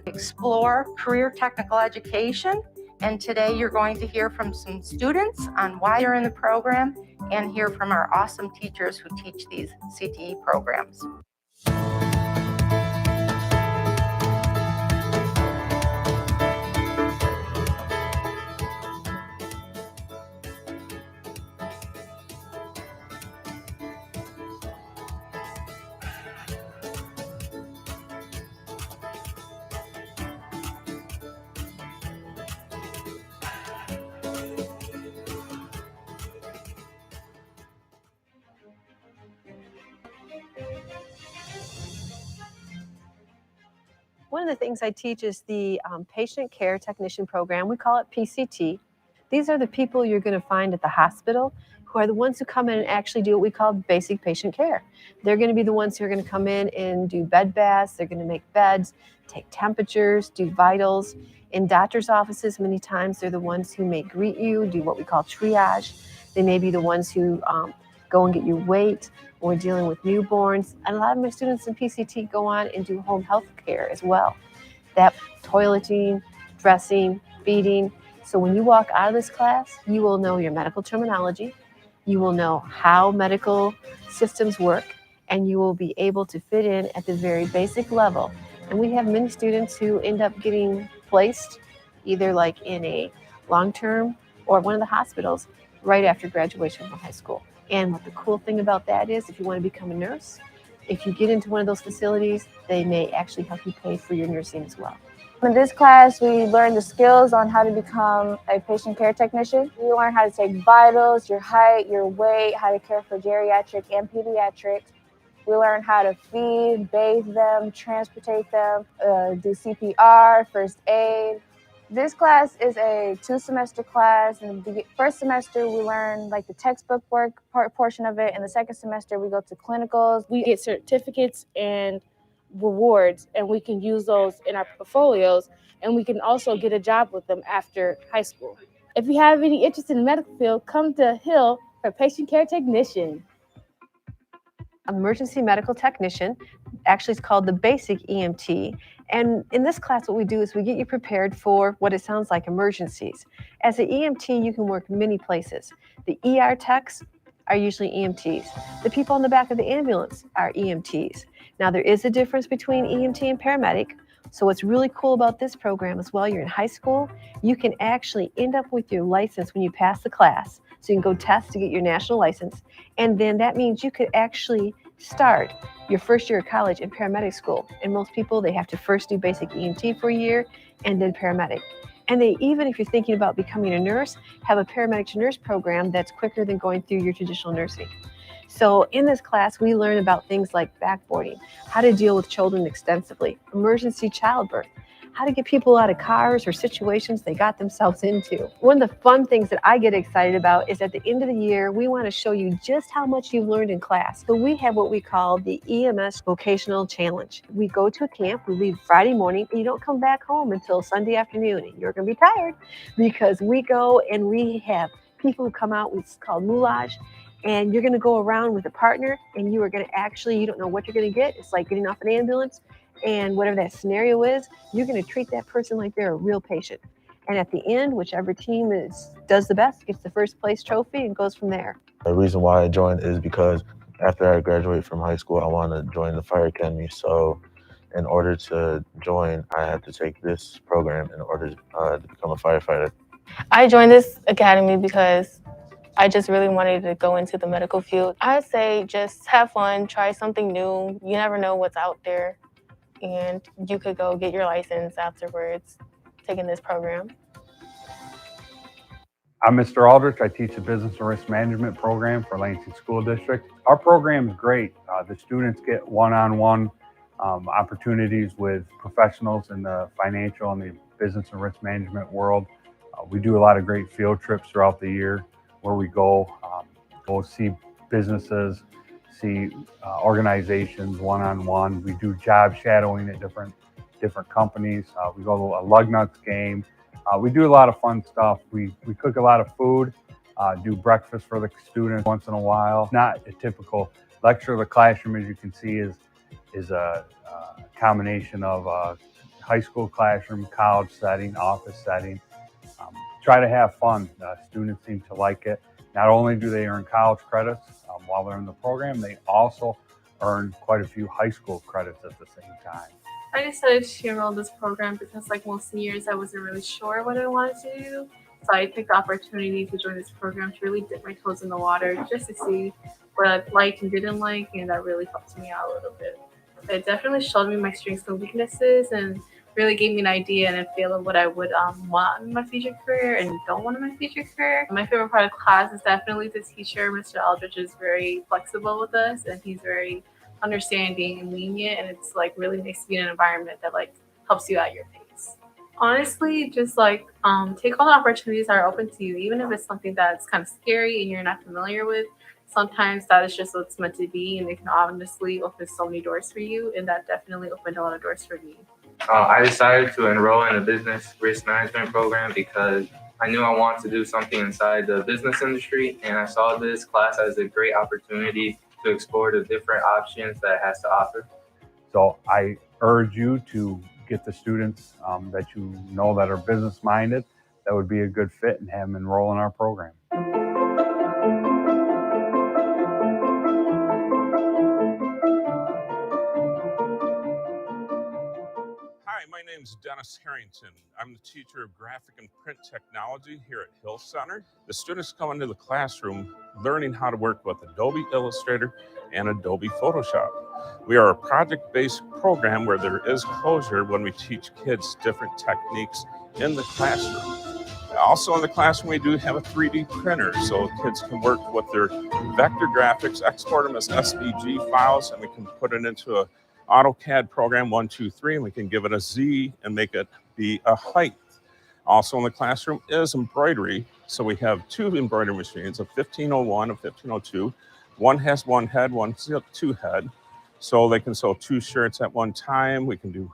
Explore career technical education, and today you're going to hear from some students on why they're in the program and hear from our awesome teachers who teach these CTE programs. One of the things I teach is the Patient Care Technician Program. We call it PCT. These are the people you're going to find at the hospital who are the ones who come in and actually do what we call basic patient care. They're going to be the ones who are going to come in and do bed baths. They're going to make beds, take temperatures, do vitals. In doctor's offices, many times they're the ones who may greet you, do what we call triage. They may be the ones who go and get your weight. We're dealing with newborns. And a lot of my students in PCT go on and do home health care as well. That toileting, dressing, feeding. So when you walk out of this class, you will know your medical terminology. You will know how medical systems work, and you will be able to fit in at the very basic level. And we have many students who end up getting placed either like in a long-term or one of the hospitals right after graduation from high school. And what the cool thing about that is, if you want to become a nurse, if you get into one of those facilities, they may actually help you pay for your nursing as well. In this class, we learn the skills on how to become a patient care technician. We learn how to take vitals, your height, your weight, how to care for geriatric and pediatric. We learn how to feed, bathe them, transportate them, do CPR, first aid. This class is a 2-semester class. In the first semester, we learn like the textbook work portion of it. In the second semester, we go to clinicals. We get certificates and rewards, and we can use those in our portfolios, and we can also get a job with them after high school. If you have any interest in the medical field, come to Hill for patient care technician. Emergency medical technician, actually it's called the basic EMT. And in this class, what we do is we get you prepared for what it sounds like, emergencies. As an EMT, you can work many places. The ER techs are usually EMTs. The people in the back of the ambulance are EMTs. Now, there is a difference between EMT and paramedic. So what's really cool about this program is while you're in high school, you can actually end up with your license when you pass the class. So you can go test to get your national license. And then that means you could actually start your first year of college in paramedic school. And most people, they have to first do basic EMT for a year and then paramedic. And they, even if you're thinking about becoming a nurse, have a paramedic to nurse program that's quicker than going through your traditional nursing. So in this class, we learn about things like backboarding, how to deal with children extensively, emergency childbirth, how to get people out of cars or situations they got themselves into. One of the fun things that I get excited about is at the end of the year, we want to show you just how much you've learned in class. So we have what we call the EMS Vocational Challenge. We go to a camp, we leave Friday morning, and you don't come back home until Sunday afternoon, and you're going to be tired because we go and we have people who come out, it's called moulage, and you're going to go around with a partner, and you are going to actually, you don't know what you're going to get. It's like getting off an ambulance. And whatever that scenario is, you're going to treat that person like they're a real patient. And at the end, whichever team does the best gets the first place trophy and goes from there. The reason why I joined is because after I graduate from high school, I want to join the fire academy. So in order to join, I have to take this program in order to become a firefighter. I joined this academy because I just really wanted to go into the medical field. I'd say just have fun, try something new. You never know what's out there. And you could go get your license afterwards, taking this program. I'm Mr. Aldrich. I teach the Business and Risk Management program for Lansing School District. Our program is great. The students get one-on-one opportunities with professionals in the financial and the business and risk management world. We do a lot of great field trips throughout the year where we go see businesses, see organizations one-on-one. We do job shadowing at different companies. We go to a lug nuts game. We do a lot of fun stuff. We cook a lot of food, do breakfast for the students once in a while. Not a typical lecture of the classroom, as you can see, is a combination of high school classroom, college setting, office setting. Try to have fun. Students seem to like it. Not only do they earn college credits while they're in the program, they also earn quite a few high school credits at the same time. I decided to enroll in this program because, like most seniors, I wasn't really sure what I wanted to do. So I took the opportunity to join this program to really dip my toes in the water just to see what I liked and didn't like, and that really helped me out a little bit. It definitely showed me my strengths and weaknesses and really gave me an idea and a feel of what I would want in my future career and don't want in my future career. My favorite part of class is definitely the teacher. Mr. Aldrich is very flexible with us, and he's very understanding and lenient, and it's like really nice to be in an environment that like helps you at your pace. Honestly, just like take all the opportunities that are open to you, even if it's something that's kind of scary and you're not familiar with. Sometimes that is just what's meant to be, and it can honestly open so many doors for you, and that definitely opened a lot of doors for me. I decided to enroll in a business risk management program because I knew I wanted to do something inside the business industry, and I saw this class as a great opportunity to explore the different options that it has to offer. So I urge you to get the students that you know that are business minded, that would be a good fit, and have them enroll in our program. Hi, my name's Dennis Harrington. I'm the teacher of graphic and print technology here at Hill Center. The students come into the classroom learning how to work with Adobe Illustrator and Adobe Photoshop. We are a project-based program where there is closure when we teach kids different techniques in the classroom. Also in the classroom, we do have a 3D printer, so kids can work with their vector graphics, export them as SVG files, and we can put it into a AutoCAD program 1, 2, 3, and we can give it a Z and make it be a height. Also in the classroom is embroidery. So we have 2 embroidery machines, a 1501, a 1502. One has 1 head, one 2 head. So they can sew 2 shirts at one time. We can do,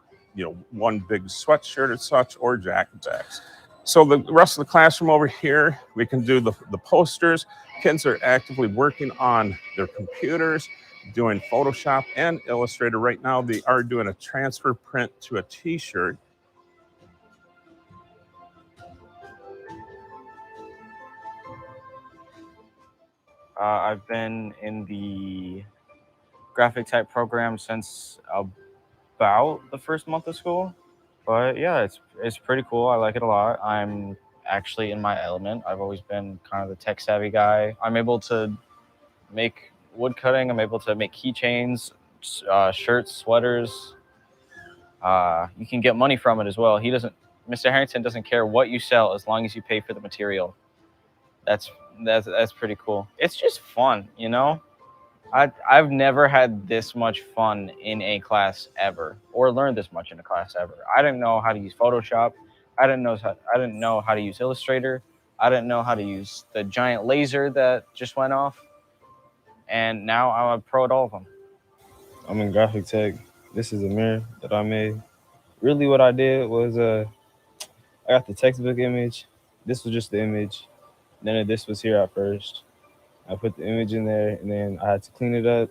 1 big sweatshirt as such, or jacks. So the rest of the classroom over here, we can do the posters. Kids are actively working on their computers, doing Photoshop and Illustrator. Right now, they are doing a transfer print to a t-shirt. I've been in the graphic type program since about the first month of school. But yeah, it's pretty cool. I like it a lot. I'm actually in my element. I've always been kind of the tech savvy guy. I'm able to make wood cutting. I'm able to make keychains, shirts, sweaters. You can get money from it as well. Mr. Harrington doesn't care what you sell as long as you pay for the material. That's pretty cool. It's just fun, I've never had this much fun in a class ever, or learned this much in a class ever. I didn't know how to use Photoshop. I didn't know how to use Illustrator. I didn't know how to use the giant laser that just went off. And now I'm a pro at all of them. I'm in graphic tech. This is a mirror that I made. Really what I did was I got the textbook image. This was just the image. Then this was here at first. I put the image in there, and then I had to clean it up.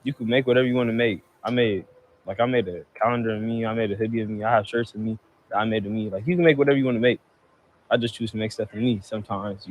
You could make whatever you want to make. I made a calendar of me. I made a hoodie of me. I have shirts of me that I made of me. Like, you can make whatever you want to make. I just choose to make stuff of me sometimes,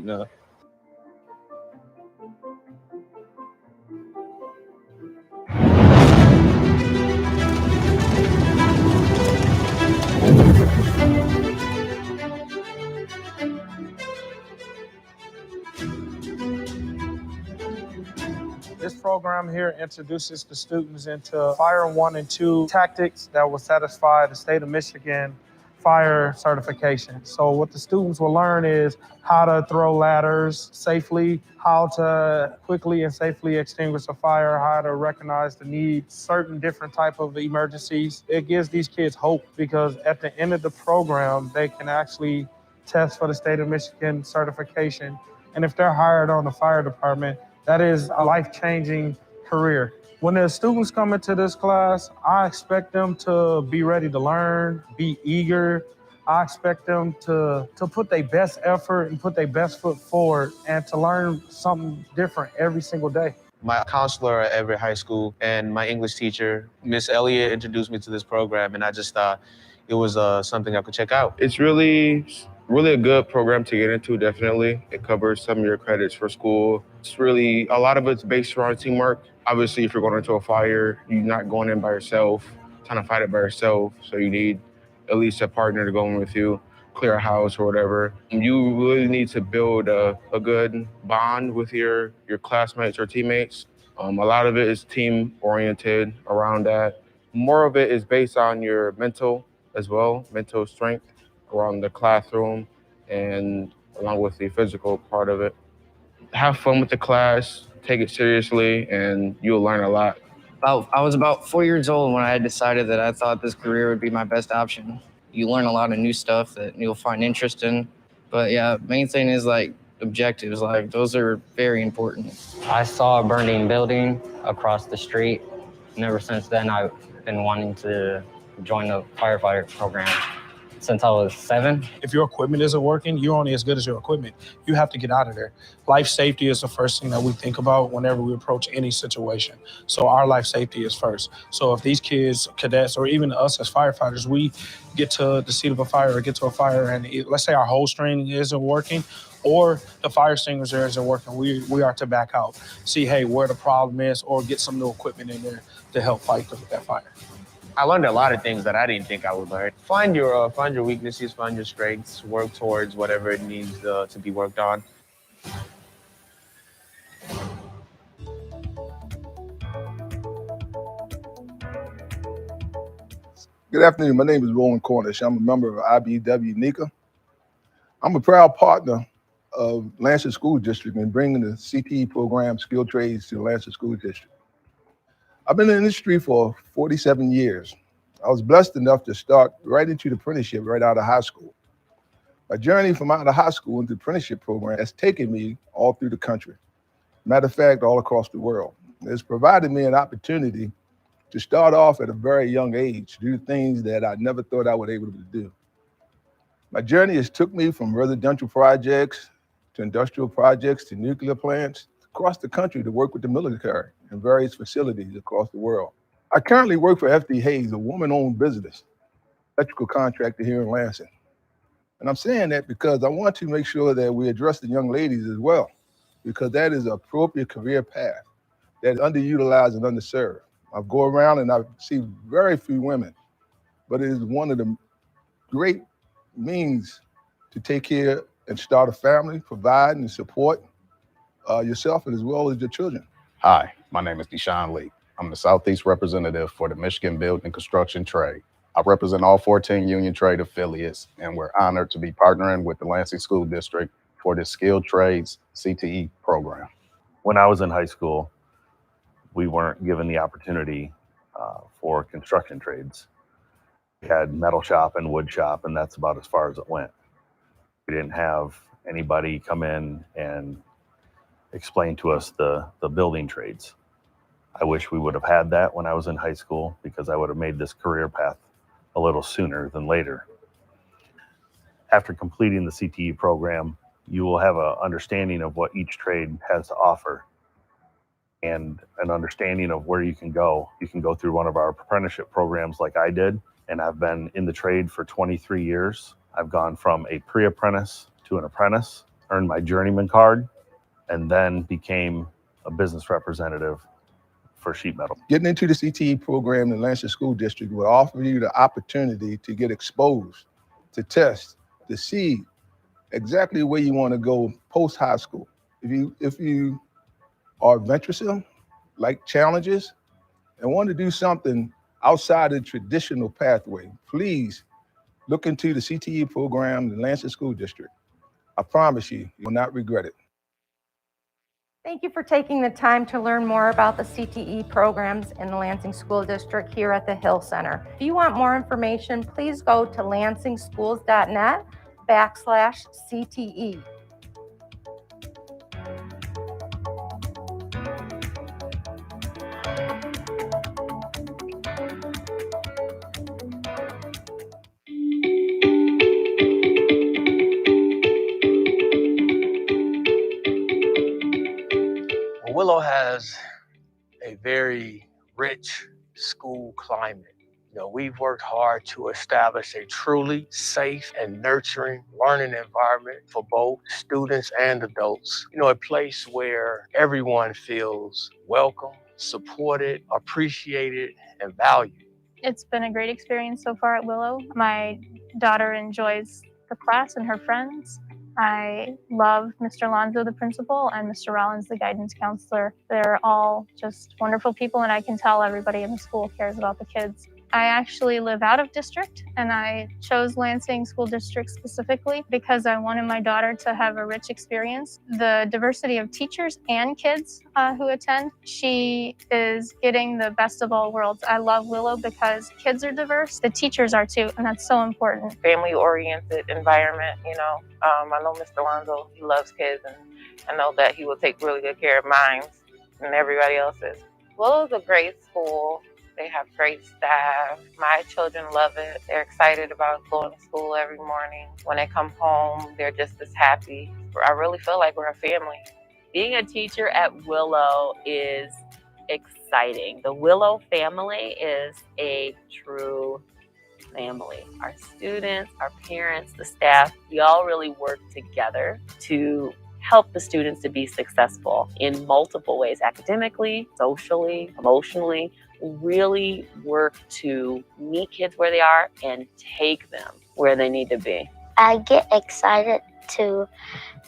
This program here introduces the students into Fire 1 and 2 tactics that will satisfy the state of Michigan fire certification. So what the students will learn is how to throw ladders safely, how to quickly and safely extinguish a fire, how to recognize the need, certain different type of emergencies. It gives these kids hope because at the end of the program, they can actually test for the state of Michigan certification. And if they're hired on the fire department, that is a life-changing career. When the students come into this class, I expect them to be ready to learn, be eager. I expect them to put their best effort and put their best foot forward and to learn something different every single day. My counselor at every high school and my English teacher, Miss Elliott, introduced me to this program, and I just thought, it was something I could check out. It's really a good program to get into, definitely. It covers some of your credits for school. It's really, a lot of it's based around teamwork. Obviously, if you're going into a fire, you're not going in by yourself, trying to fight it by yourself. So you need at least a partner to go in with you, clear a house or whatever. You really need to build a good bond with your classmates or teammates. A lot of it is team oriented around that. More of it is based on your mental as well, mental strength around the classroom and along with the physical part of it. Have fun with the class, take it seriously, and you'll learn a lot. I was about 4 years old when I had decided that I thought this career would be my best option. You learn a lot of new stuff that you'll find interest in. But yeah, main thing is like objectives, like those are very important. I saw a burning building across the street, and ever since then I've been wanting to join the firefighter program since I was 7. If your equipment isn't working, you're only as good as your equipment. You have to get out of there. Life safety is the first thing that we think about whenever we approach any situation. So our life safety is first. So if these kids, cadets, or even us as firefighters, we get to the seat of a fire or get to a fire and let's say our hose string isn't working, or the fire extinguisher isn't working, we are to back out, see, hey, where the problem is, or get some new equipment in there to help fight that fire. I learned a lot of things that I didn't think I would learn. Find your weaknesses, find your strengths, work towards whatever it needs to be worked on. Good afternoon. My name is Roland Cornish. I'm a member of IBW NECA. I'm a proud partner of Lansing School District in bringing the CTE program, skilled trades, to Lansing School District. I've been in the industry for 47 years. I was blessed enough to start right into the apprenticeship right out of high school. My journey from out of high school into the apprenticeship program has taken me all through the country. Matter of fact, all across the world. It's provided me an opportunity to start off at a very young age, do things that I never thought I would be able to do. My journey has took me from residential projects to industrial projects to nuclear plants across the country to work with the military in various facilities across the world. I currently work for FD Hayes, a woman-owned business, electrical contractor here in Lansing. And I'm saying that because I want to make sure that we address the young ladies as well, because that is an appropriate career path that is underutilized and underserved. I go around and I see very few women, but it is one of the great means to take care and start a family, provide and support yourself and as well as your children. Hi, my name is Deshaun Lee. I'm the Southeast representative for the Michigan Building and Construction Trade. I represent all 14 union trade affiliates, and we're honored to be partnering with the Lansing School District for this Skilled Trades CTE program. When I was in high school, we weren't given the opportunity for construction trades. We had metal shop and wood shop, and that's about as far as it went. We didn't have anybody come in and explain to us the building trades. I wish we would have had that when I was in high school, because I would have made this career path a little sooner than later. After completing the CTE program, you will have an understanding of what each trade has to offer and an understanding of where you can go. You can go through one of our apprenticeship programs like I did, and I've been in the trade for 23 years. I've gone from a pre-apprentice to an apprentice, earned my journeyman card, and then became a business representative for sheet metal. Getting into the CTE program in Lansing School District will offer you the opportunity to get exposed, to test, to see exactly where you want to go post-high school. If you are venturesome, like challenges, and want to do something outside the traditional pathway, please look into the CTE program in the Lansing School District. I promise you, you will not regret it. Thank you for taking the time to learn more about the CTE programs in the Lansing School District here at the Hill Center. If you want more information, please go to lansingschools.net/CTE. Willow has a very rich school climate. We've worked hard to establish a truly safe and nurturing learning environment for both students and adults. A place where everyone feels welcome, supported, appreciated, and valued. It's been a great experience so far at Willow. My daughter enjoys the class and her friends. I love Mr. Lonzo, the principal, and Mr. Rollins, the guidance counselor. They're all just wonderful people, and I can tell everybody in the school cares about the kids. I actually live out of district, and I chose Lansing School District specifically because I wanted my daughter to have a rich experience. The diversity of teachers and kids who attend, she is getting the best of all worlds. I love Willow because kids are diverse, the teachers are too, and that's so important. Family-oriented environment, I know Mr. Lonzo, he loves kids, and I know that he will take really good care of mine and everybody else's. Willow's a great school. They have great staff. My children love it. They're excited about going to school every morning. When they come home, they're just as happy. I really feel like we're a family. Being a teacher at Willow is exciting. The Willow family is a true family. Our students, our parents, the staff, we all really work together to help the students to be successful in multiple ways, academically, socially, emotionally. Really work to meet kids where they are and take them where they need to be. I get excited to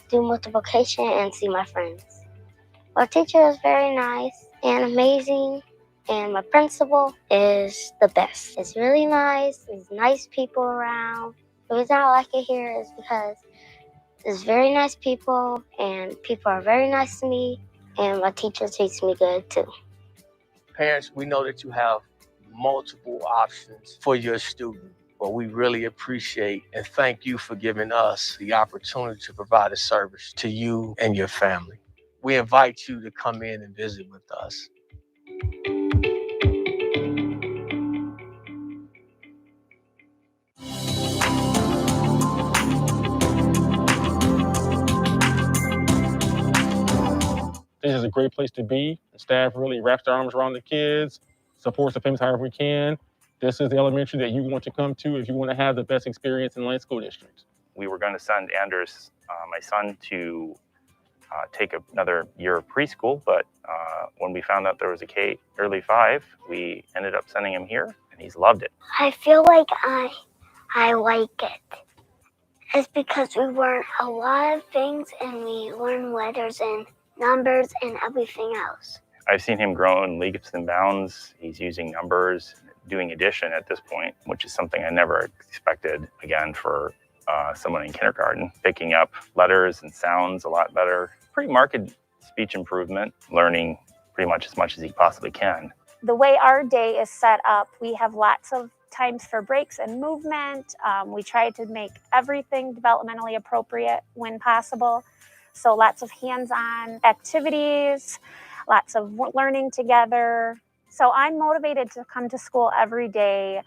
do multiplication and see my friends. Our teacher is very nice and amazing, and my principal is the best. It's really nice. There's nice people around. The reason I like it here is because there's very nice people, and people are very nice to me, and my teacher treats me good too. Parents, we know that you have multiple options for your student, but we really appreciate and thank you for giving us the opportunity to provide a service to you and your family. We invite you to come in and visit with us. This is a great place to be. The staff really wraps their arms around the kids, supports the families however we can. This is the elementary that you want to come to if you want to have the best experience in Lansing School District. We were going to send Anders, my son, to take another year of preschool, but when we found out there was a K early 5, we ended up sending him here, and he's loved it. I feel like I like it. It's because we learn a lot of things, and we learn letters and numbers and everything else. I've seen him grow in leaps and bounds. He's using numbers, doing addition at this point, which is something I never expected, again, for someone in kindergarten. Picking up letters and sounds a lot better. Pretty marked speech improvement, learning pretty much as he possibly can. The way our day is set up, we have lots of times for breaks and movement. We try to make everything developmentally appropriate when possible. So lots of hands-on activities, lots of learning together. So I'm motivated to come to school every day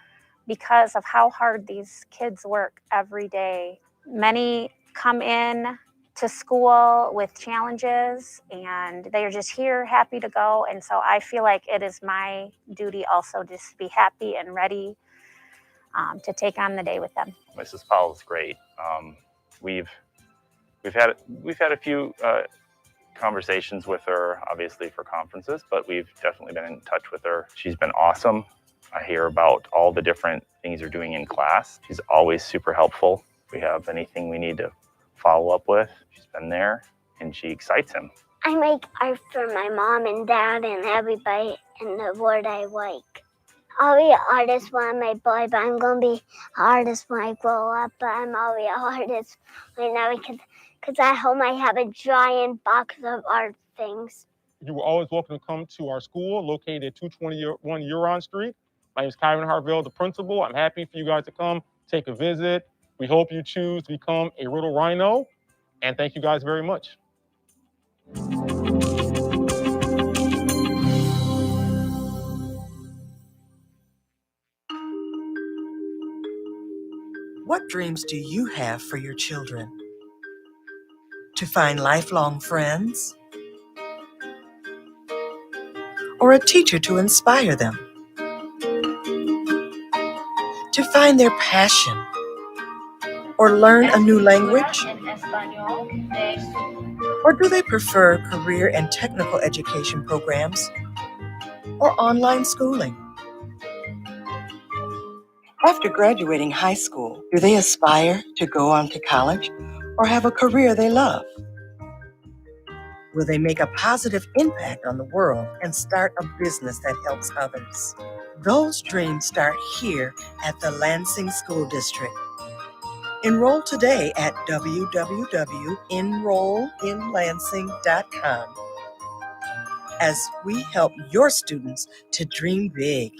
because of how hard these kids work every day. Many come in to school with challenges, and they are just here, happy to go. And so I feel like it is my duty also to just be happy and ready to take on the day with them. Mrs. Powell is great. We've had a few conversations with her, obviously for conferences, but we've definitely been in touch with her. She's been awesome. I hear about all the different things you're doing in class. She's always super helpful. If we have anything we need to follow up with, she's been there, and she excites him. I make art for my mom and dad and everybody in the world I like. I'll be an artist when I'm a boy, but I'm going to be an artist when I grow up. But I'm already an artist right now because at home I have a giant box of art things. You are always welcome to come to our school located at 221 Huron Street. My name is Kyron Harville, the principal. I'm happy for you guys to come take a visit. We hope you choose to become a Riddle Rhino. And thank you guys very much. What dreams do you have for your children? To find lifelong friends? Or a teacher to inspire them? To find their passion or learn a new language? Or do they prefer career and technical education programs or online schooling? After graduating high school, do they aspire to go on to college or have a career they love? Will they make a positive impact on the world and start a business that helps others? Those dreams start here at the Lansing School District. Enroll today at www.enrollinlansing.com as we help your students to dream big.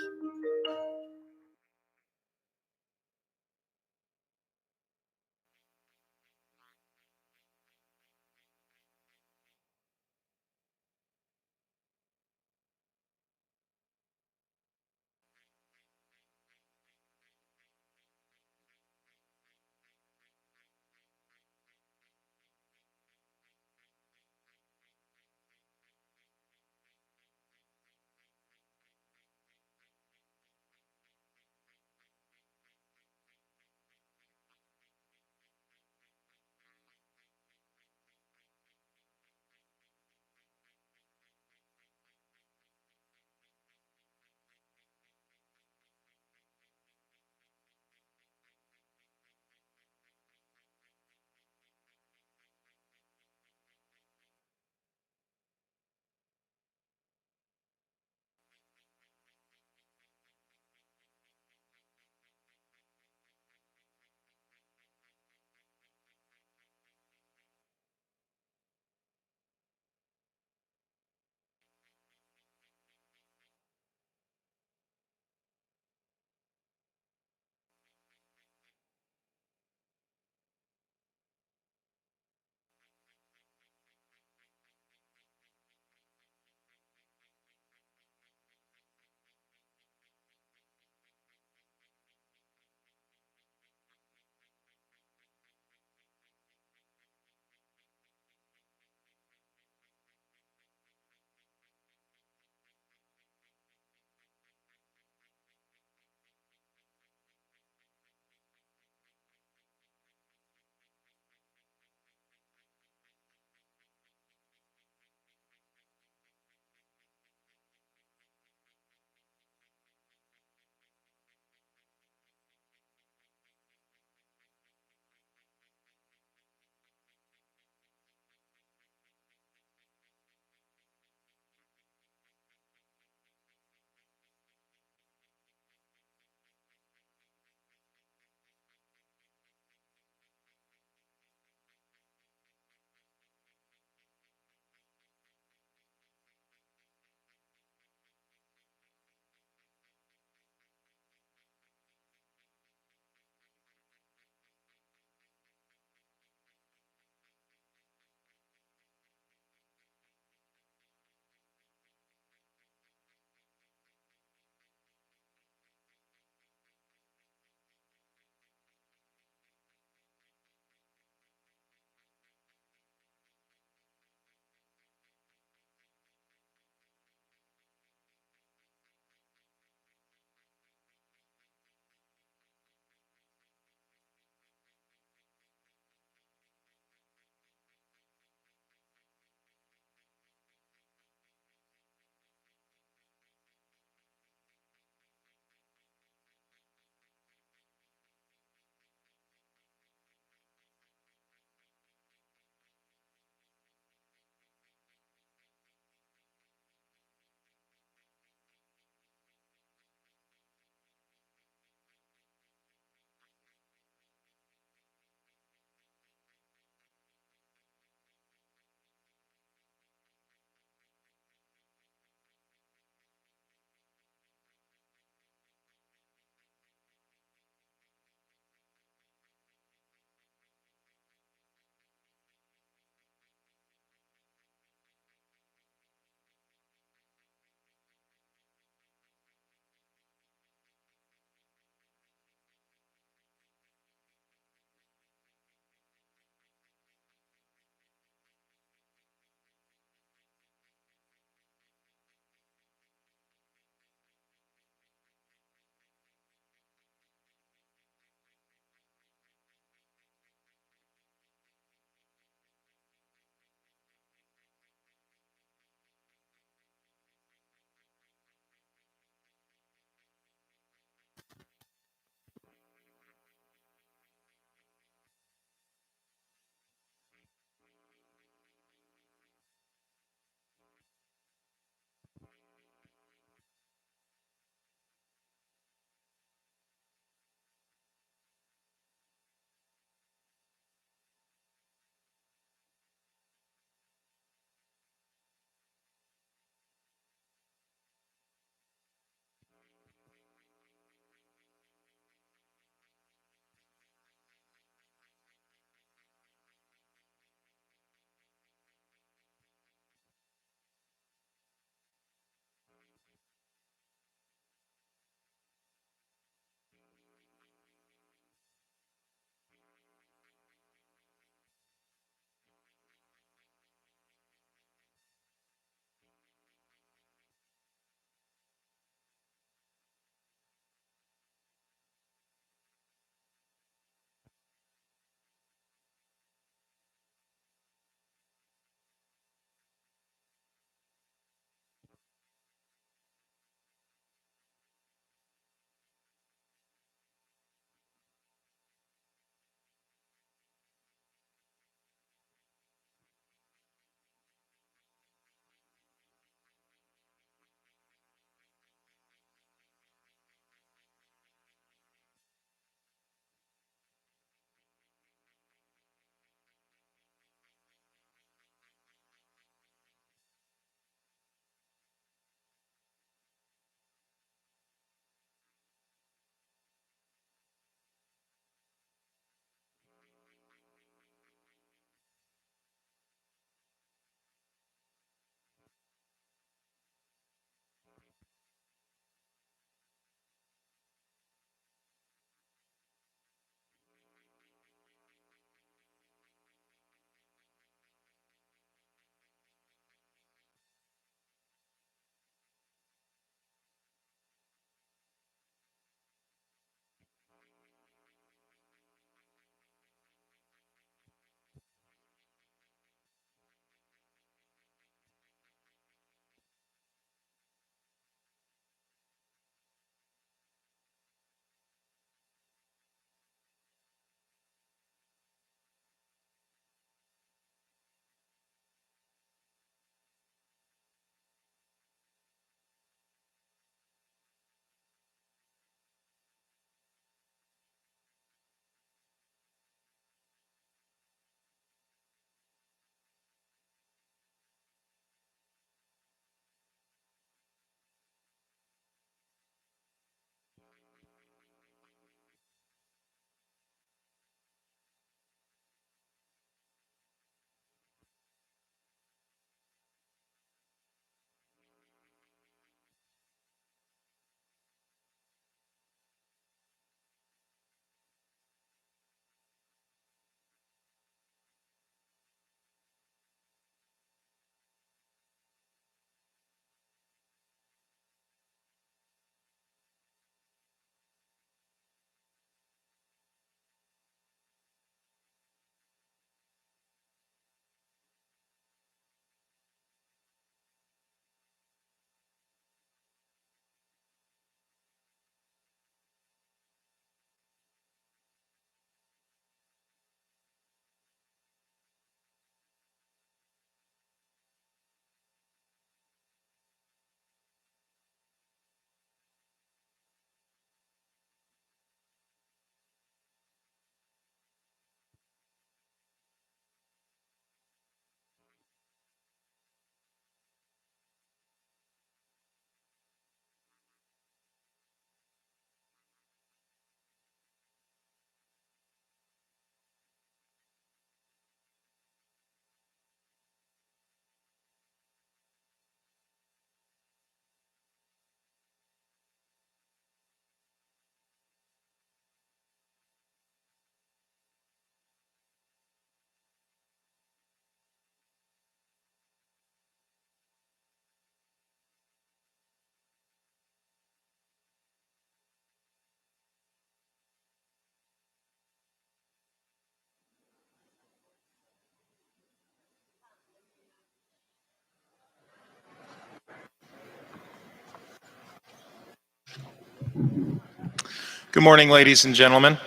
Good morning, ladies and gentlemen.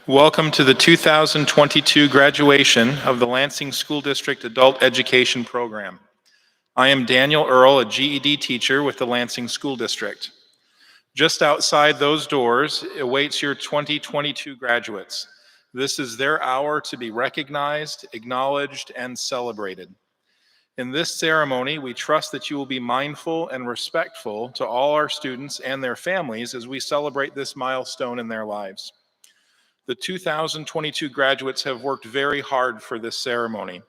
Welcome to the 2022 graduation of the Lansing School District Adult Education Program. I am Daniel Earle, a GED teacher with the Lansing School District. Just outside those doors awaits your 2022 graduates. This is their hour to be recognized, acknowledged, and celebrated. In this ceremony, we trust that you will be mindful and respectful to all our students and their families as we celebrate this milestone in their lives. The 2022 graduates have worked very hard for this ceremony.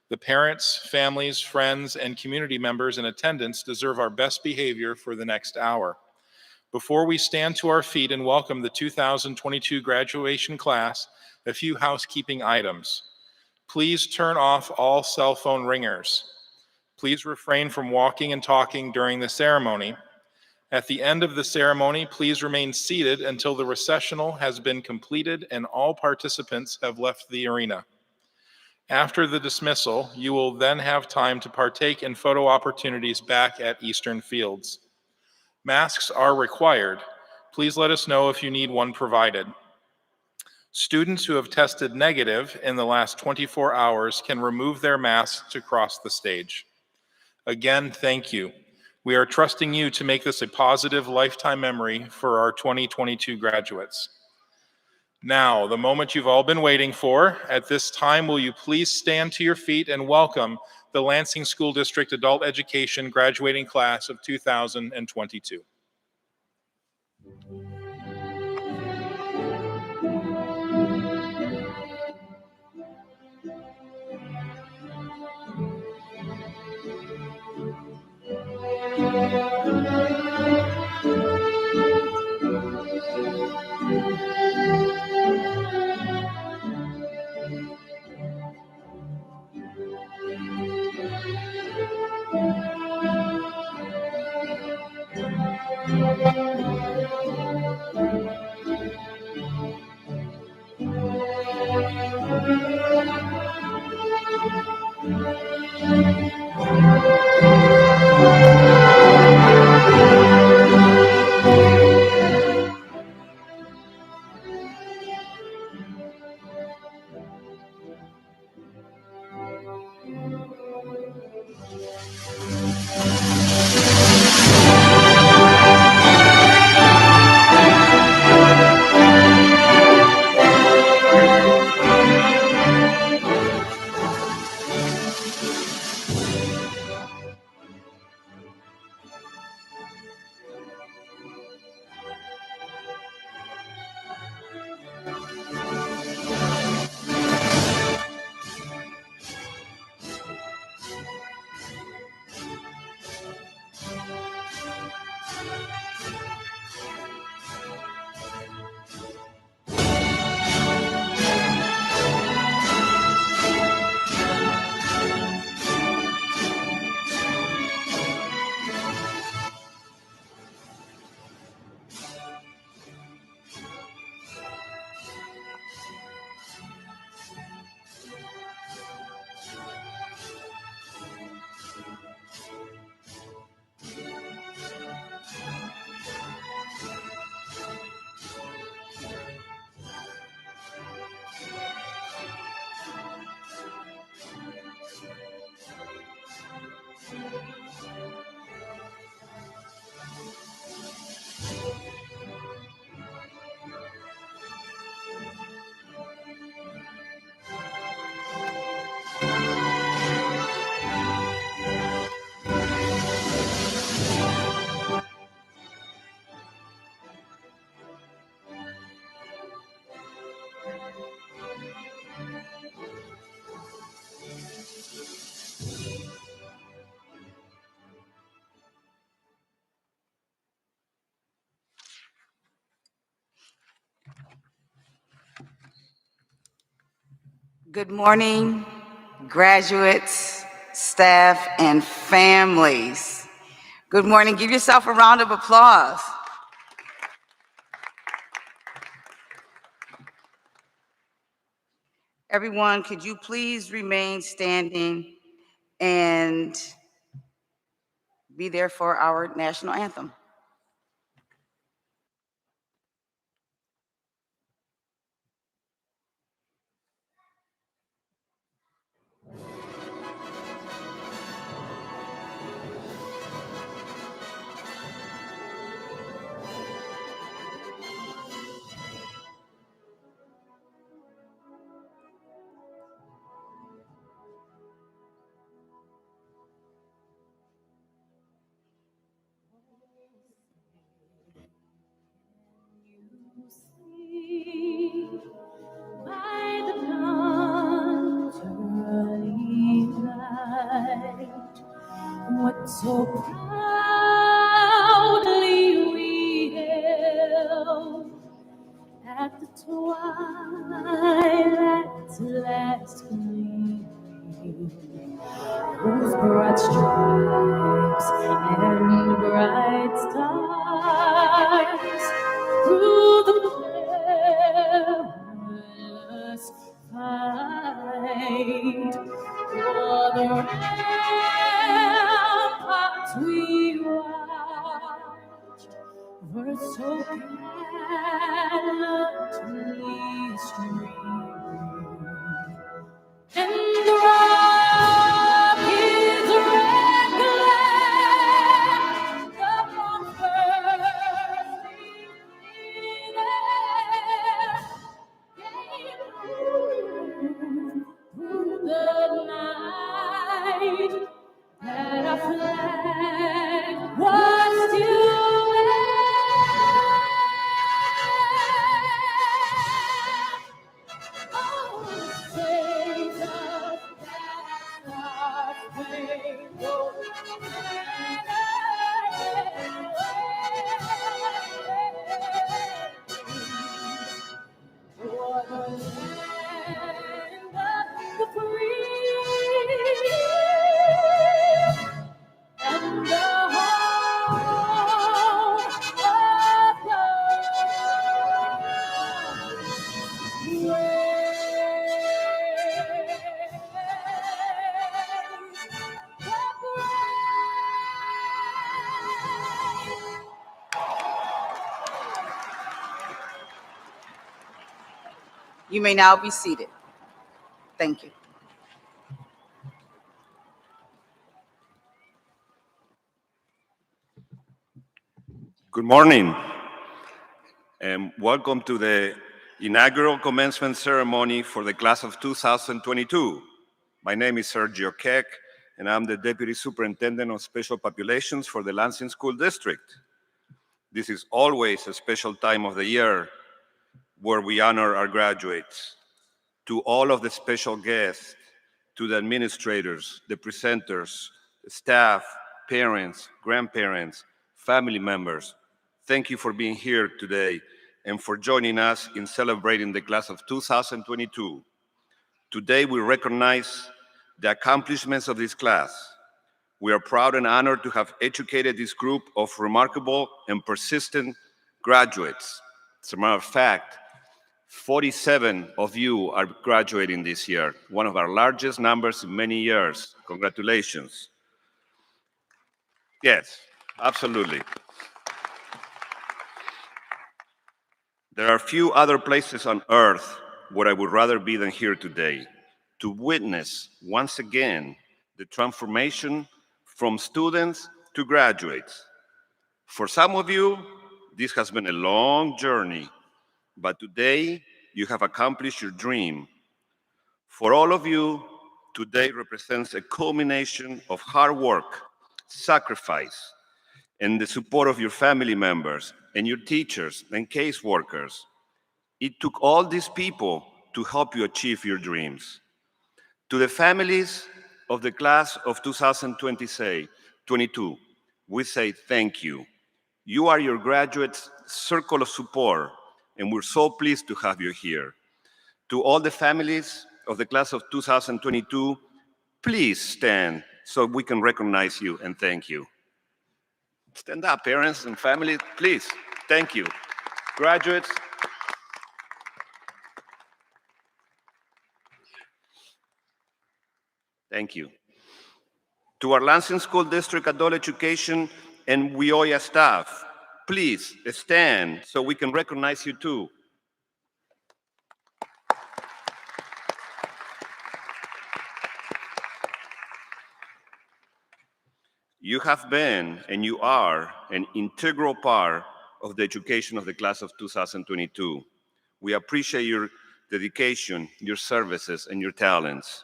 The parents, families, friends, and community members in attendance deserve our best behavior for the next hour. Before we stand to our feet and welcome the 2022 graduation class, a few housekeeping items. Please turn off all cell phone ringers. Please refrain from walking and talking during the ceremony. At the end of the ceremony, please remain seated until the recessional has been completed and all participants have left the arena. After the dismissal, you will then have time to partake in photo opportunities back at Eastern Fields. Masks are required. Please let us know if you need one provided. Students who have tested negative in the last 24 hours can remove their masks to cross the stage. Again, thank you. We are trusting you to make this a positive lifetime memory for our 2022 graduates. Now, the moment you've all been waiting for. At this time, will you please stand to your feet and welcome the Lansing School District Adult Education graduating class of 2022. Good morning, graduates, staff, and families. Good morning. Give yourself a round of applause. Everyone, could you please remain standing and be there for our national anthem? sleep by the dawn's early light, what so proudly we hailed at the twilight's last gleaming, whose broad stripes and bright stars through the perilous fight for the ramparts we watched were so gallantly streaming, and the Rockies red glare upon bursting air gave through the night that our flag was still there. Oh, sails of that rainbow for the land of the free and the home of You may now be seated. Thank you. Good morning, and welcome to the inaugural commencement ceremony for the class of 2022. My name is Sergio Keck, and I'm the Deputy Superintendent of Special Populations for the Lansing School District. This is always a special time of the year where we honor our graduates. To all of the special guests, to the administrators, the presenters, the staff, parents, grandparents, family members, thank you for being here today and for joining us in celebrating the class of 2022. Today, we recognize the accomplishments of this class. We are proud and honored to have educated this group of remarkable and persistent graduates. As a matter of fact, 47 of you are graduating this year, one of our largest numbers in many years. Congratulations. Yes, absolutely. There are few other places on earth where I would rather be than here today, to witness once again the transformation from students to graduates. For some of you, this has been a long journey, but today you have accomplished your dream. For all of you, today represents a culmination of hard work, sacrifice, and the support of your family members and your teachers and caseworkers. It took all these people to help you achieve your dreams. To the families of the class of 2022, we say thank you. You are your graduates' circle of support, and we're so pleased to have you here. To all the families of the class of 2022, please stand so we can recognize you and thank you. Stand up, parents and family, please. Thank you. Graduates, thank you. To our Lansing School District Adult Education and WIOIA staff, please stand so we can recognize you too. You have been and you are an integral part of the education of the class of 2022. We appreciate your dedication, your services, and your talents.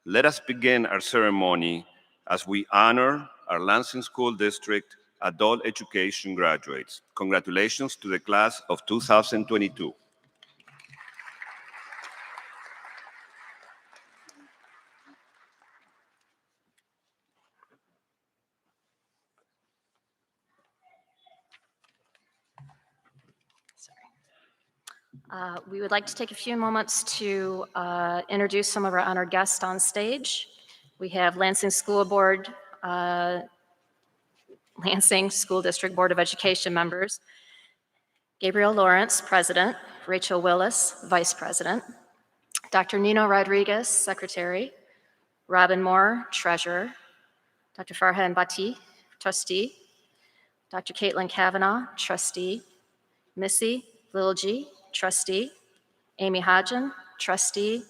Let us begin our ceremony as we honor our Lansing School District adult education graduates. Congratulations to the class of 2022. We would like to take a few moments to introduce some of our honored guests on stage. We have Lansing School District Board of Education members, Gabriel Lawrence, President, Rachel Willis, Vice President, Dr. Nino Rodriguez, Secretary, Robin Moore, Treasurer, Dr. Farhan Bhatti, Trustee, Dr. Caitlin Kavanaugh, Trustee, Missy Lilji, Trustee, Amy Hodgen, Trustee,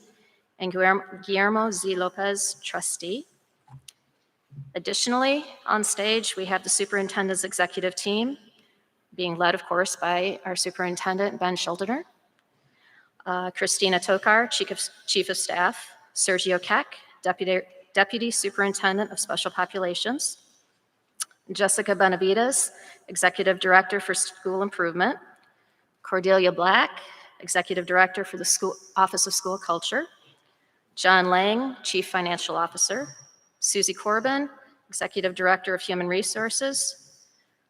and Guillermo Z. Lopez, Trustee. Additionally, on stage, we have the Superintendent's Executive Team, being led, of course, by our Superintendent, Ben Schuldener, Christina Tokar, Chief of Staff, Sergio Keck, Deputy Superintendent of Special Populations, Jessica Benavides, Executive Director for School Improvement, Cordelia Black, Executive Director for the Office of School Culture, John Lang, Chief Financial Officer, Susie Corbin, Executive Director of Human Resources,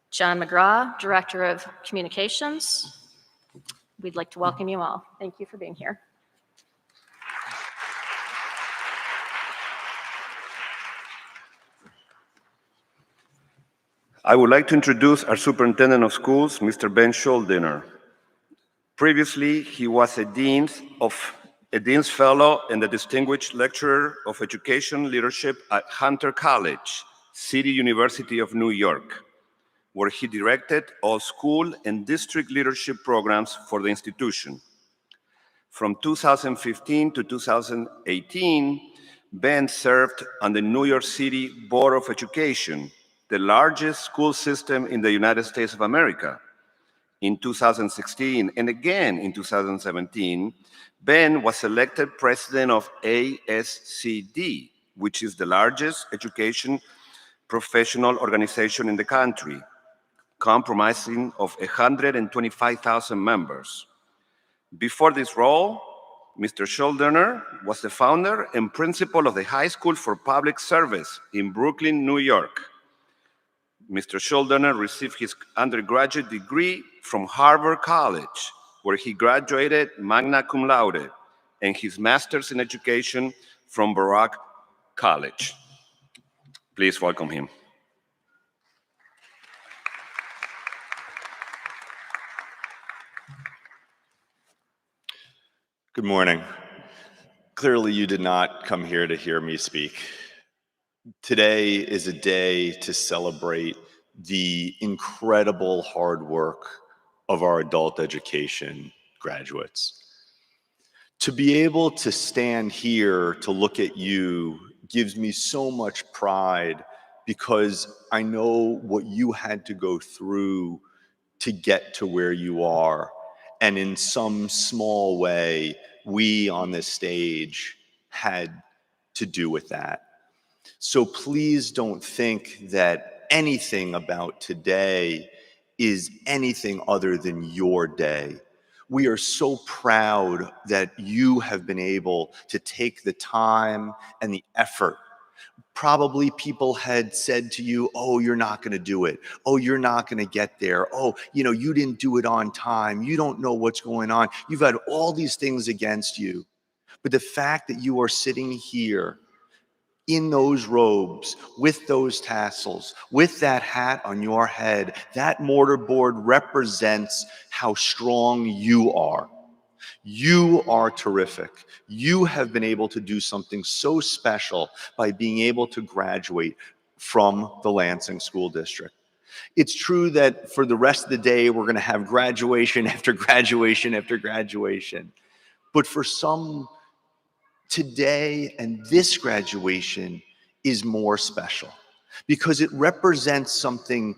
John McGraw, Director of Communications. We'd like to welcome you all. Thank you for being here. I would like to introduce our Superintendent of Schools, Mr. Ben Schuldener. Previously, he was a Dean's Fellow and a Distinguished Lecturer of Education Leadership at Hunter College, City University of New York, where he directed all school and district leadership programs for the institution. From 2015 to 2018, Ben served on the New York City Board of Education, the largest school system in the United States of America. In 2016 and again in 2017, Ben was elected president of ASCD, which is the largest education professional organization in the country, comprising of 125,000 members. Before this role, Mr. Schuldener was the founder and principal of the High School for Public Service in Brooklyn, New York. Mr. Schuldener received his undergraduate degree from Harvard College, where he graduated magna cum laude, and his master's in education from Baruch College. Please welcome him. Good morning. Clearly, you did not come here to hear me speak. Today is a day to celebrate the incredible hard work of our adult education graduates. To be able to stand here to look at you gives me so much pride because I know what you had to go through to get to where you are. And in some small way, we on this stage had to do with that. So please don't think that anything about today is anything other than your day. We are so proud that you have been able to take the time and the effort. Probably people had said to you, oh, you're not going to do it. Oh, you're not going to get there. Oh, you didn't do it on time. You don't know what's going on. You've had all these things against you. But the fact that you are sitting here in those robes, with those tassels, with that hat on your head, that mortarboard represents how strong you are. You are terrific. You have been able to do something so special by being able to graduate from the Lansing School District. It's true that for the rest of the day, we're going to have graduation after graduation after graduation. But for some, today and this graduation is more special because it represents something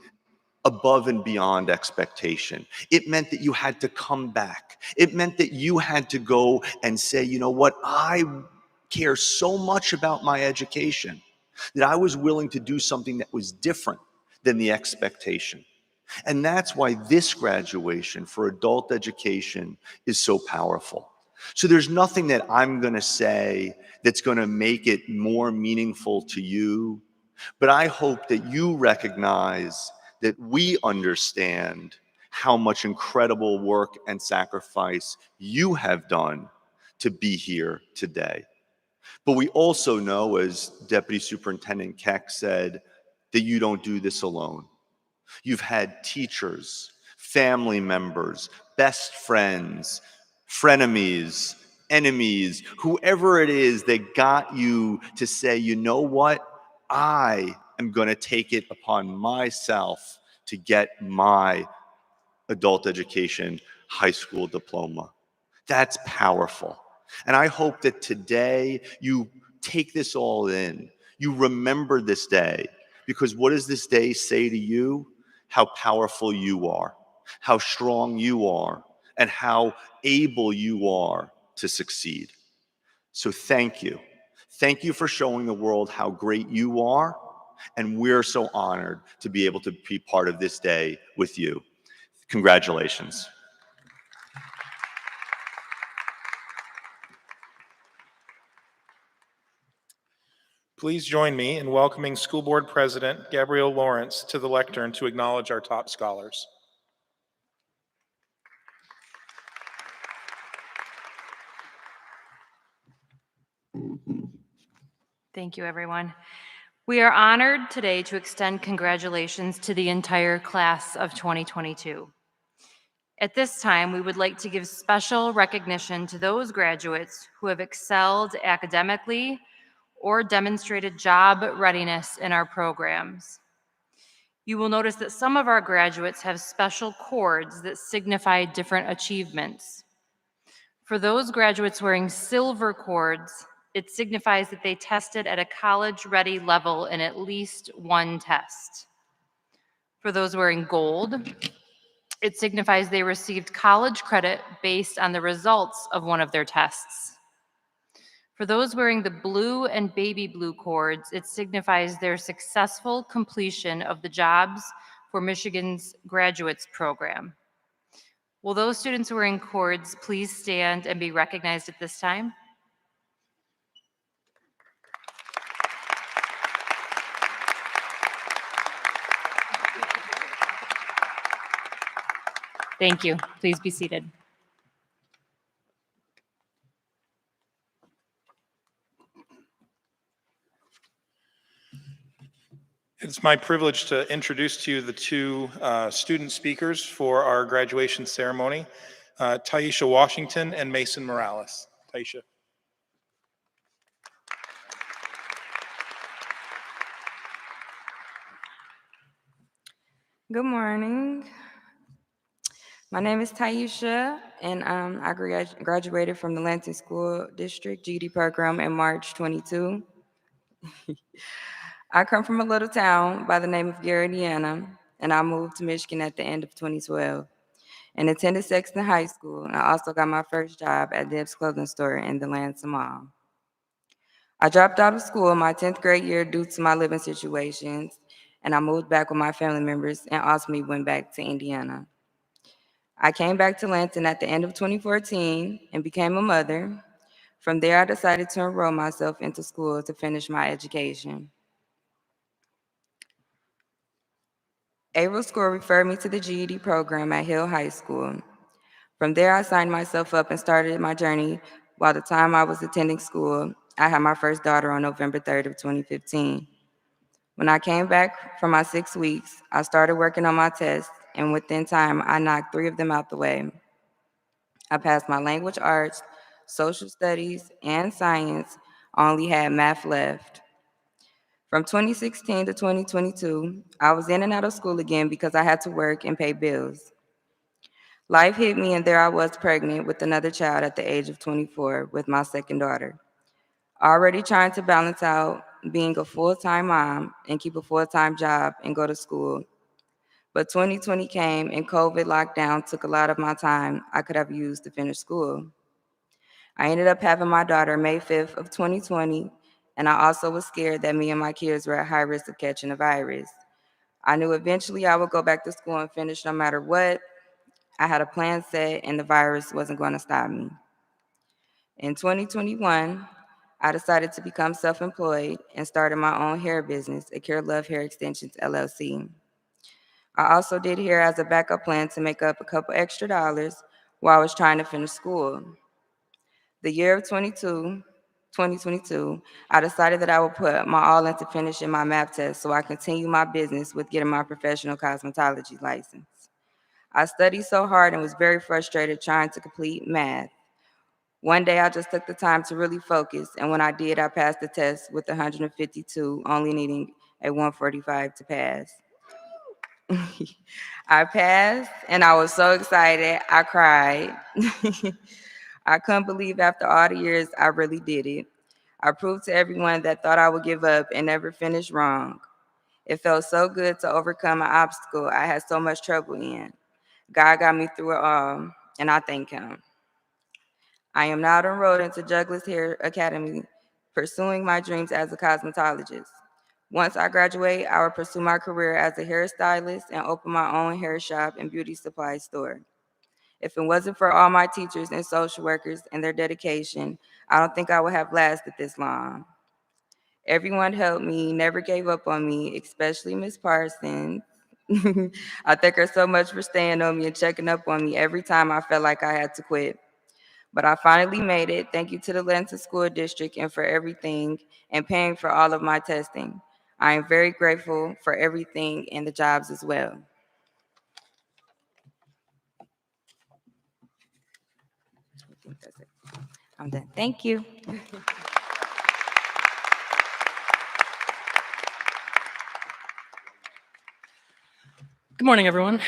above and beyond expectation. It meant that you had to come back. It meant that you had to go and say, you know what, I care so much about my education that I was willing to do something that was different, than the expectation. And that's why this graduation for adult education is so powerful. So there's nothing that I'm going to say that's going to make it more meaningful to you, but I hope that you recognize that we understand how much incredible work and sacrifice you have done to be here today. But we also know, as Deputy Superintendent Keck said, that you don't do this alone. You've had teachers, family members, best friends, frenemies, enemies, whoever it is that got you to say, you know what? I am going to take it upon myself to get my adult education high school diploma. That's powerful. And I hope that today you take this all in. You remember this day, because what does this day say to you? How powerful you are, how strong you are, and how able you are to succeed. So thank you. Thank you for showing the world how great you are. And we're so honored to be able to be part of this day with you. Congratulations. Please join me in welcoming School Board President Gabrielle Lawrence to the lectern to acknowledge our top scholars. Thank you, everyone. We are honored today to extend congratulations to the entire class of 2022. At this time, we would like to give special recognition to those graduates who have excelled academically or demonstrated job readiness in our programs. You will notice that some of our graduates have special cords that signify different achievements. For those graduates wearing silver cords, it signifies that they tested at a college-ready level in at least one test. For those wearing gold, it signifies they received college credit based on the results of one of their tests. For those wearing the blue and baby blue cords, it signifies their successful completion of the Jobs for Michigan's Graduates Program. Will those students wearing cords please stand and be recognized at this time? Thank you. Please be seated. It's my privilege to introduce to you the two student speakers for our graduation ceremony, Taisha Washington and Mason Morales. Taisha. Good morning. My name is Taisha, and I graduated from the Lansing School District GED program in March 22. I come from a little town by the name of Gary, Indiana, and I moved to Michigan at the end of 2012 and attended Sexton High School. And I also got my first job at Deb's Clothing Store in the Lansing Mall. I dropped out of school in my 10th grade year due to my living situations, and I moved back with my family members and ultimately went back to Indiana. I came back to Lansing at the end of 2014 and became a mother. From there, I decided to enroll myself into school to finish my education. April School referred me to the GED program at Hill High School. From there, I signed myself up and started my journey. While the time I was attending school, I had my first daughter on November 3rd of 2015. When I came back from my 6 weeks, I started working on my tests, and within time, I knocked 3 of them out the way. I passed my language arts, social studies, and science. I only had math left. From 2016 to 2022, I was in and out of school again because I had to work and pay bills. Life hit me, and there I was pregnant with another child at the age of 24 with my second daughter. Already trying to balance out being a full-time mom and keep a full-time job and go to school. But 2020 came and COVID lockdown took a lot of my time I could have used to finish school. I ended up having my daughter May 5th of 2020, and I also was scared that me and my kids were at high risk of catching the virus. I knew eventually I would go back to school and finish no matter what. I had a plan set, and the virus wasn't going to stop me. In 2021, I decided to become self-employed and started my own hair business, Acure Love Hair Extensions, LLC. I also did hair as a backup plan to make up a couple extra dollars while I was trying to finish school. The year of 2022, I decided that I would put my all into finishing my math test so I continue my business with getting my professional cosmetology license. I studied so hard and was very frustrated trying to complete math. One day I just took the time to really focus, and when I did, I passed the test with 152, only needing a 145 to pass. I passed, and I was so excited, I cried. I couldn't believe after all the years I really did it. I proved to everyone that thought I would give up and never finish wrong. It felt so good to overcome an obstacle I had so much trouble in. God got me through it all, and I thank Him. I am now enrolled into Douglas Hair Academy, pursuing my dreams as a cosmetologist. Once I graduate, I will pursue my career as a hairstylist and open my own hair shop and beauty supply store. If it wasn't for all my teachers and social workers and their dedication, I don't think I would have lasted this long. Everyone helped me, never gave up on me, especially Miss Parsons. I thank her so much for staying on me and checking up on me every time I felt like I had to quit. But I finally made it. Thank you to the Lansing School District and for everything and paying for all of my testing. I am very grateful for everything and the jobs as well. I think that's it. I'm done. Thank you. Good morning, everyone.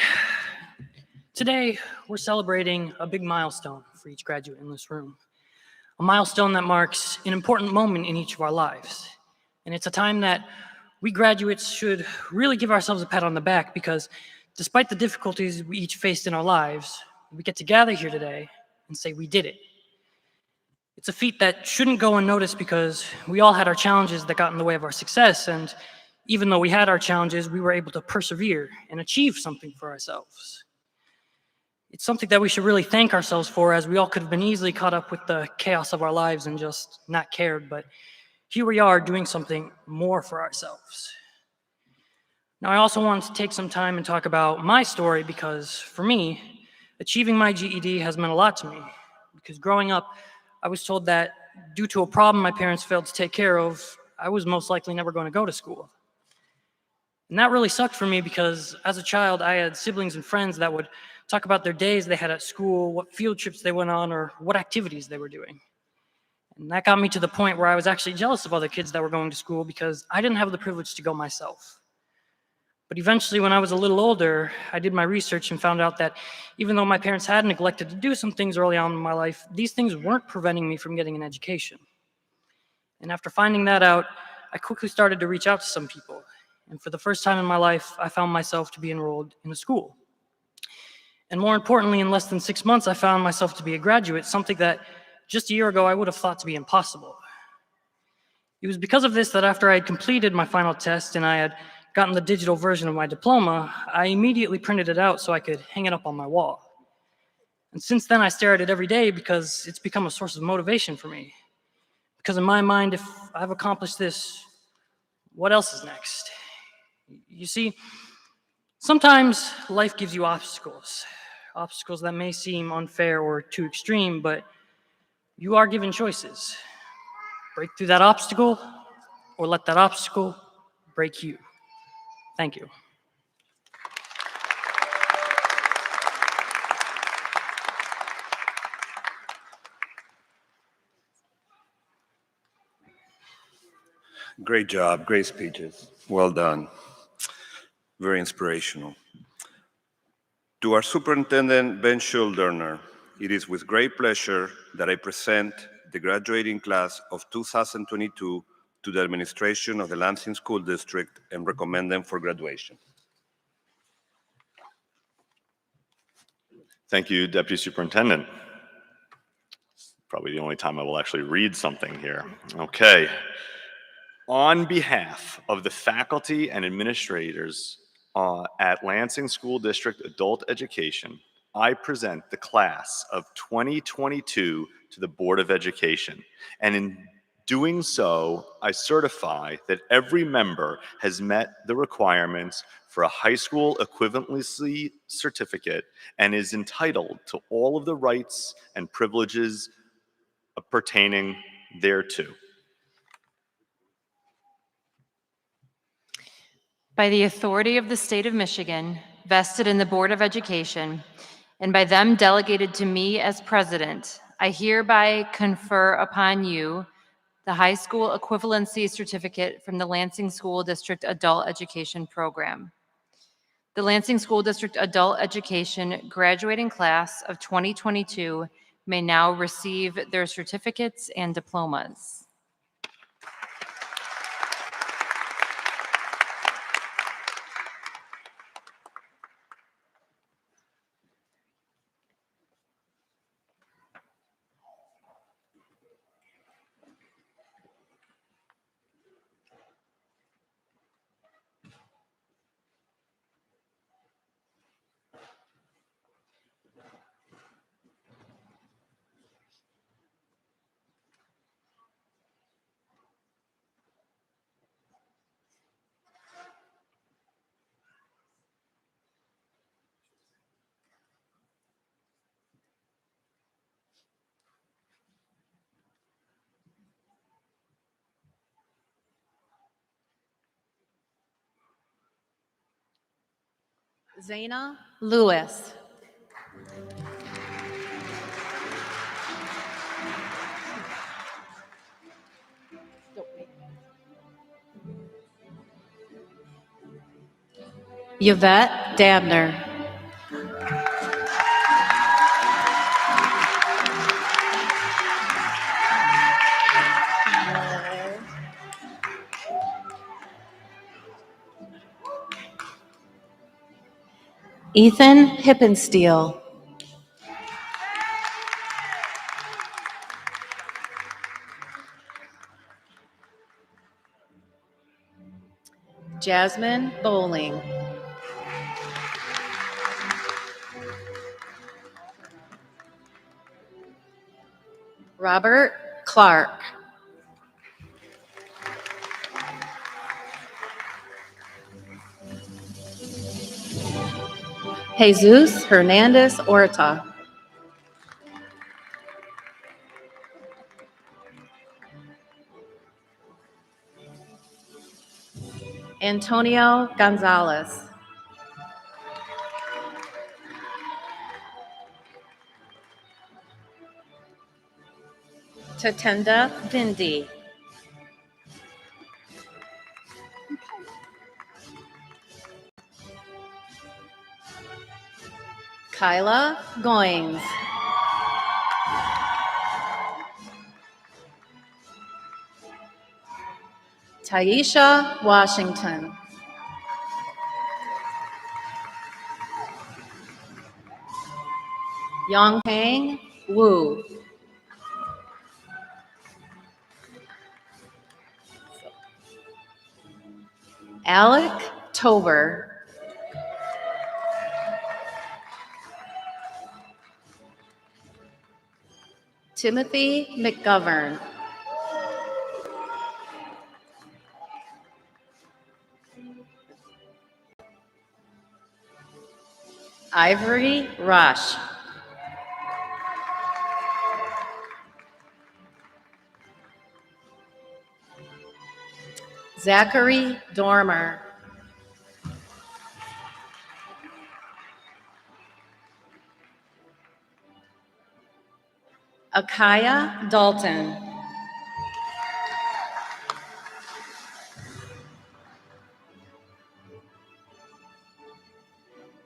Today, we're celebrating a big milestone for each graduate in this room. A milestone that marks an important moment in each of our lives. And it's a time that we graduates should really give ourselves a pat on the back because despite the difficulties we each faced in our lives, we get to gather here today and say we did it. It's a feat that shouldn't go unnoticed because we all had our challenges that got in the way of our success, and even though we had our challenges, we were able to persevere and achieve something for ourselves. It's something that we should really thank ourselves for, as we all could have been easily caught up with the chaos of our lives and just not cared, but here we are doing something more for ourselves. Now, I also wanted to take some time and talk about my story because for me, achieving my GED has meant a lot to me. Because growing up, I was told that due to a problem my parents failed to take care of, I was most likely never going to go to school. And that really sucked for me because as a child, I had siblings and friends that would talk about their days they had at school, what field trips they went on, or what activities they were doing. And that got me to the point where I was actually jealous of other kids that were going to school because I didn't have the privilege to go myself. But eventually, when I was a little older, I did my research and found out that even though my parents had neglected to do some things early on in my life, these things weren't preventing me from getting an education. And after finding that out, I quickly started to reach out to some people. And for the first time in my life, I found myself to be enrolled in a school. And more importantly, in less than 6 months, I found myself to be a graduate, something that just a year ago I would have thought to be impossible. It was because of this that after I had completed my final test and I had gotten the digital version of my diploma, I immediately printed it out so I could hang it up on my wall. And since then, I stare at it every day because it's become a source of motivation for me. Because in my mind, if I've accomplished this, what else is next? You see, sometimes life gives you obstacles that may seem unfair or too extreme, but you are given choices. Break through that obstacle or let that obstacle break you. Thank you. Great job, great speeches. Well done. Very inspirational. To our superintendent, Ben Schuldner, it is with great pleasure that I present the graduating class of 2022 to the administration of the Lansing School District and recommend them for graduation. Thank you, Deputy Superintendent. Probably the only time I will actually read something here. Okay. On behalf of the faculty and administrators at Lansing School District Adult Education, I present the class of 2022 to the Board of Education. And in doing so, I certify that every member has met the requirements for a high school equivalency certificate and is entitled to all of the rights and privileges pertaining thereto. By the authority of the state of Michigan, vested in the Board of Education, and by them delegated to me as president, I hereby confer upon you the high school equivalency certificate from the Lansing School District Adult Education Program. The Lansing School District Adult Education graduating class of 2022 may now receive their certificates and diplomas. Zaina Lewis. Yvette Dabner. Ethan Hippensteel. Jasmine Bowling. Robert Clark. Jesus Hernandez Orta. Antonio Gonzalez. Tatenda Vindi. Kyla Goings. Taisha Washington. Yonghang Wu. Alec Tober. Timothy McGovern. Ivory Rush. Zachary Dormer. Akaya Dalton.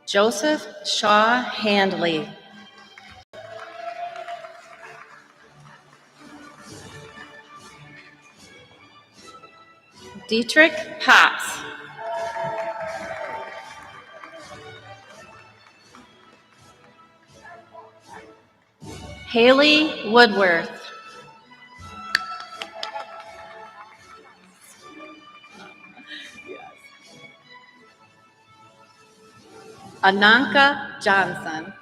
Joseph Shaw Handley. Dietrich Pops. Haley Woodworth. Ananka Johnson.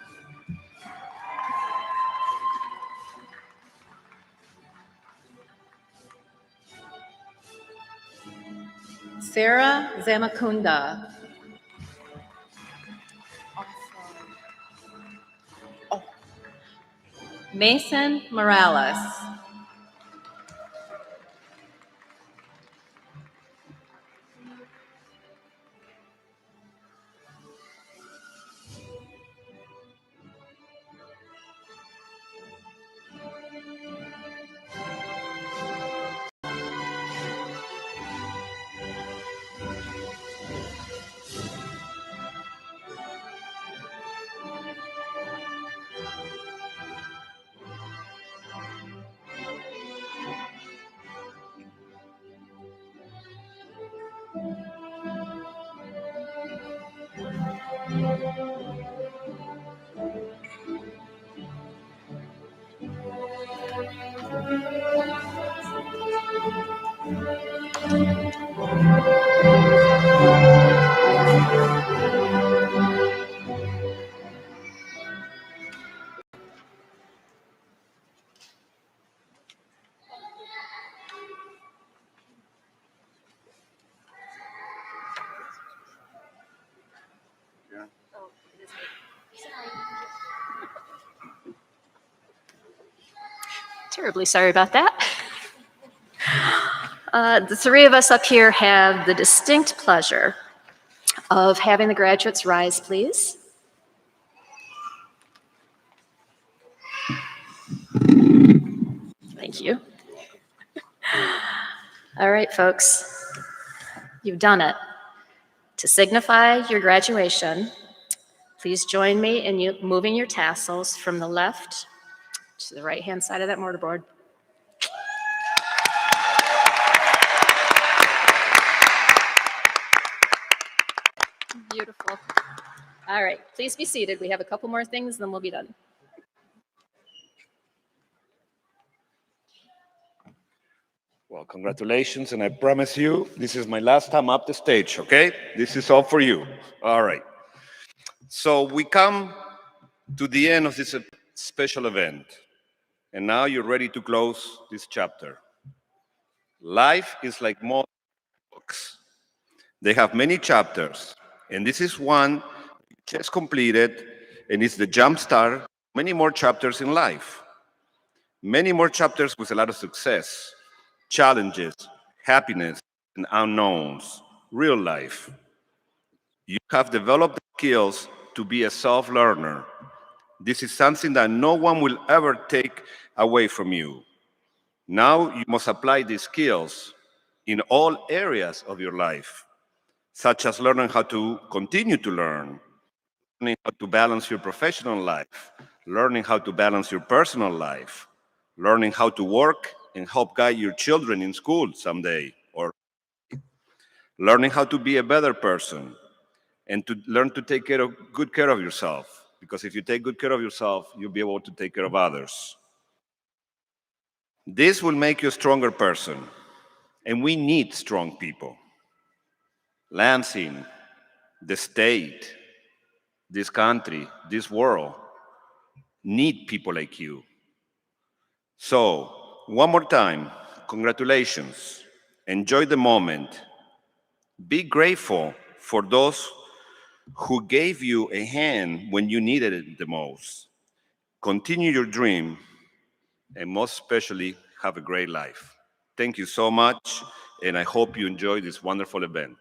Sarah Zamakunda. Mason Morales. Terribly sorry about that. The three of us up here have the distinct pleasure of having the graduates rise, please. Thank you. All right, folks, you've done it. To signify your graduation, please join me in moving your tassels from the left to the right-hand side of that mortarboard. Beautiful. All right, please be seated. We have a couple more things, then we'll be done. Well, congratulations, and I promise you, this is my last time up the stage, okay? This is all for you. All right. So we come to the end of this special event, and now you're ready to close this chapter. Life is like more books. They have many chapters, and this is one you just completed, and it's the jumpstart. Many more chapters in life. Many more chapters with a lot of success, challenges, happiness, and unknowns, real life. You have developed the skills to be a self-learner. This is something that no one will ever take away from you. Now you must apply these skills in all areas of your life, such as learning how to continue to learn, learning how to balance your professional life, learning how to balance your personal life, learning how to work and help guide your children in school someday, or learning how to be a better person and to learn to take good care of yourself. Because if you take good care of yourself, you'll be able to take care of others. This will make you a stronger person, and we need strong people. Lansing, the state, this country, this world need people like you. So, one more time, congratulations. Enjoy the moment. Be grateful for those who gave you a hand when you needed it the most. Continue your dream, and most especially, have a great life. Thank you so much, and I hope you enjoy this wonderful event.